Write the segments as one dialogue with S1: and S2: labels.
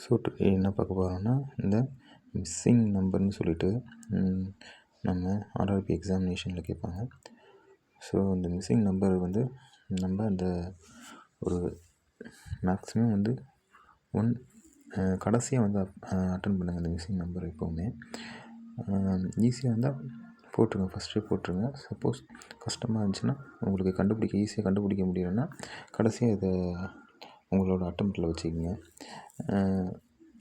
S1: So என்ன பார்க்க போகிறோம்னா இந்த மிஸ்ஸிங் நம்பர்னு சொல்லிட்டு நம்ம ஆர்ஆர்பி எக்ஸாமினேஷனில் கேட்பாங்க. ஸோ இந்த மிஸ்ஸிங் நம்பர் வந்து நம்ம அந்த ஒரு மேக்ஸிமம் வந்து கடைசியாக வந்து அட்டன் பண்ணுங்கள். அந்த மிஸ்ஸிங் நம்பர் எப்போவுமே ஈஸியாக இருந்தால் போட்டுருங்க, ஃபஸ்ட்டே போட்டுருங்க. சப்போஸ் கஷ்டமாக இருந்துச்சுன்னா உங்களுக்கு ஈஸியாக கண்டுபிடிக்க முடியலன்னா கடைசியாக இதை உங்களோட அட்டெம்ப்டில் வச்சுக்கோங்க.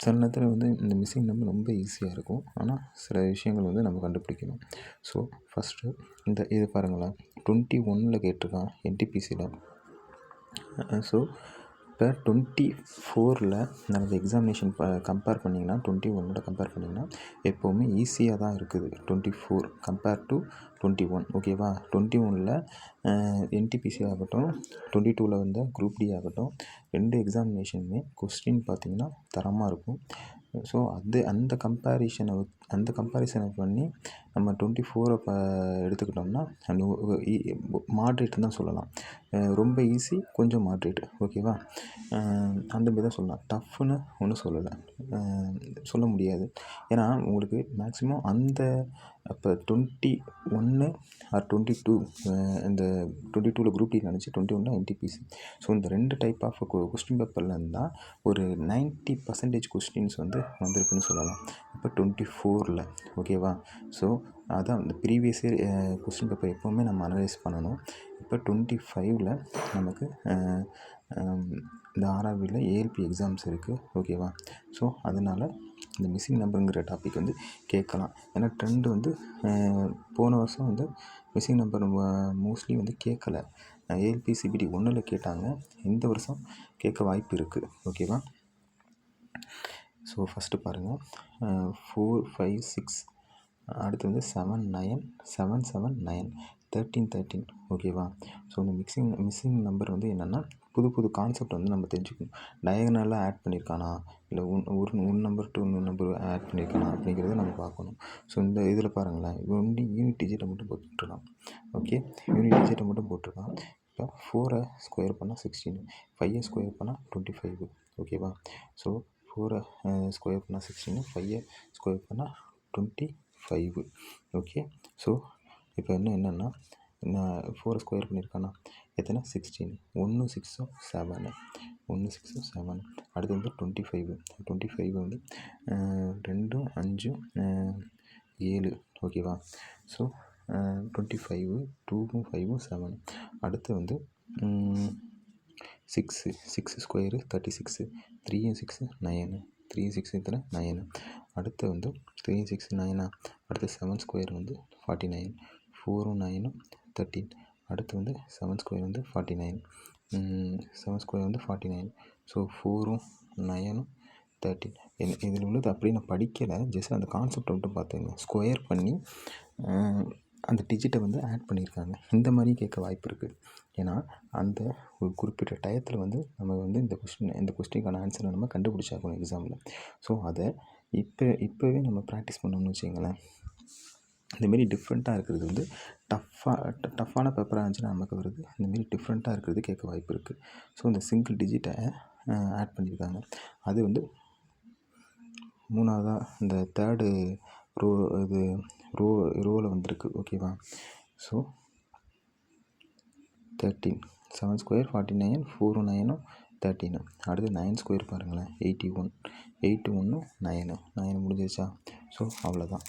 S1: சில நேரத்தில் வந்து இந்த மிஸ்ஸிங் நம்பர் ரொம்ப ஈஸியாக இருக்கும், ஆனால் சில விஷயங்கள் வந்து நம்ம கண்டுபிடிக்கணும். ஸோ ஃபஸ்ட்டு இது பாருங்களேன், 21 கேட்டிருக்கான் என்டிபிசியில். ஸோ இப்போ 24 நடந்த எக்ஸாமினேஷன் கம்பேர் பண்ணிங்கன்னா 21 கம்பேர் பண்ணிங்கன்னா எப்போவுமே ஈஸியாக தான் இருக்குது 24 கம்பேர் டு 21. ஓகேவா? 21 என்டிபிசி ஆகட்டும், 22 வந்து குரூப் டி ஆகட்டும், 2 எக்ஸாமினேஷனுமே கொஸ்டின் பார்த்திங்கன்னா தரமாக இருக்கும். ஸோ அந்த கம்பேரிசனை பண்ணி நம்ம 24 எடுத்துக்கிட்டோம்னா மாட்ரேட்னு தான் சொல்லலாம். ரொம்ப ஈஸி, கொஞ்சம் மாட்ரேட். ஓகேவா? அந்த மாதிரி தான் சொல்லலாம். டஃப்னு ஒன்றும் சொல்ல முடியாது. ஏன்னா உங்களுக்கு மேக்ஸிமம் இப்போ 21 ஆர் 22 இந்த 22 குரூப் டி நினச்சி 21 என்டிபிசி. ஸோ இந்த 2 டைப் ஆஃப் கொஸ்டின் பேப்பரில் இருந்தால் ஒரு 90% கொஸ்டின்ஸ் வந்து வந்திருக்குன்னு சொல்லலாம். இப்போ 24 ஓகேவா? ஸோ அதான் இந்த ப்ரீவியஸ் இயர் கொஸ்டின் பேப்பர் எப்போவுமே நம்ம அனலைஸ் பண்ணணும். இப்போ 25 நமக்கு இந்த ஆர்ஆர்பியில் ஏஎல்பி எக்ஸாம்ஸ் இருக்குது. ஓகேவா? ஸோ அதனால் இந்த மிஸ்ஸிங் நம்பருங்கிற டாபிக் வந்து கேட்கலாம். ஏன்னா ட்ரெண்ட் வந்து போன வருஷம் வந்து மிஸ்ஸிங் நம்பர் மோஸ்ட்லி வந்து கேட்கல. ஏஎல்பி சிபிடி 1 கேட்டாங்க. இந்த வருஷம் கேட்க வாய்ப்பு இருக்குது. ஓகேவா? ஸோ ஃபஸ்ட்டு பாருங்கள், 4, 5, 6, அடுத்து வந்து 7, 9, 7, 7, 9, 13, 13. ஓகேவா? ஸோ இந்த மிஸ்ஸிங் நம்பர் வந்து என்னென்னா புது கான்செப்ட் வந்து நம்ம தெரிஞ்சுக்கணும். டயகனலாக ஆட் பண்ணியிருக்கானா, இல்லை ஒரு நம்பர் டு இன்னொரு நம்பர் ஆட் பண்ணியிருக்கானா அப்படிங்கிறத நம்ம பார்க்கணும். ஸோ இந்த இதில் பாருங்களேன், இவன் வந்து யூனிட் டிஜிட்டை மட்டும் போட்டுருக்கான். ஓகே, யூனிட் டிஜிட்டை மட்டும் போட்டிருக்கான். இப்போ 4 ஸ்கொயர் பண்ணால் 16, 5 ஸ்கொயர் பண்ணால் 25. ஓகேவா? ஸோ 4 ஸ்கொயர் பண்ணால் 16, 5 ஸ்கொயர் பண்ணால் 25. ஓகே, ஸோ இப்போ என்னென்னா 4 ஸ்கொயர் பண்ணியிருக்கானா எத்தனை 16, 1 6 7, 1 6 7. அடுத்து வந்து 25 வந்து 2 5 7. ஓகேவா? ஸோ 25 2 5 7. அடுத்து வந்து 6 ஸ்கொயரு 36, 3 6 9, 3 6 இத்தனை 9. அடுத்து வந்து 3 6 9. அடுத்து 7 ஸ்கொயர் வந்து 49, 4 9 13. அடுத்து வந்து 7 ஸ்கொயர் வந்து 49, 7 ஸ்கொயர் வந்து 49. ஸோ 4 9 13. இதில் உள்ளது அப்படியே நான் படிக்கலை, ஜஸ்ட் அந்த கான்செப்ட் மட்டும் பார்த்துங்க. ஸ்கொயர் பண்ணி அந்த டிஜிட்டை வந்து ஆட் பண்ணியிருக்காங்க. இந்த மாதிரி கேட்க வாய்ப்பு இருக்குது. ஏன்னா அந்த ஒரு குறிப்பிட்ட டயத்தில் வந்து நம்ம வந்து இந்த கொஸ்டினுக்கான ஆன்சரை நம்ம கண்டுபிடிச்சாக்கணும் எக்ஸாமில். ஸோ அதை இப்போவே நம்ம ப்ராக்டிஸ் பண்ணணும்னு வச்சுங்களேன். இந்தமாரி டிஃப்ரெண்ட்டாக இருக்கிறது வந்து டஃப்பான பேப்பராக இருந்துச்சுன்னா நமக்கு வருது. இந்தமாரி டிஃப்ரெண்ட்டாக இருக்கிறது கேட்க வாய்ப்பு இருக்குது. ஸோ இந்த சிங்கிள் டிஜிட்டை ஆட் பண்ணியிருக்காங்க. அது வந்து மூணாவதாக இந்த தேர்டு ரோவில் வந்திருக்கு. ஓகேவா? So 13, 7 square 49, 4 9 13. அடுத்து 9 ஸ்கொயர் பாருங்களேன், 81, 8 1 9 முடிஞ்சிருச்சா? ஸோ அவ்வளோதான்.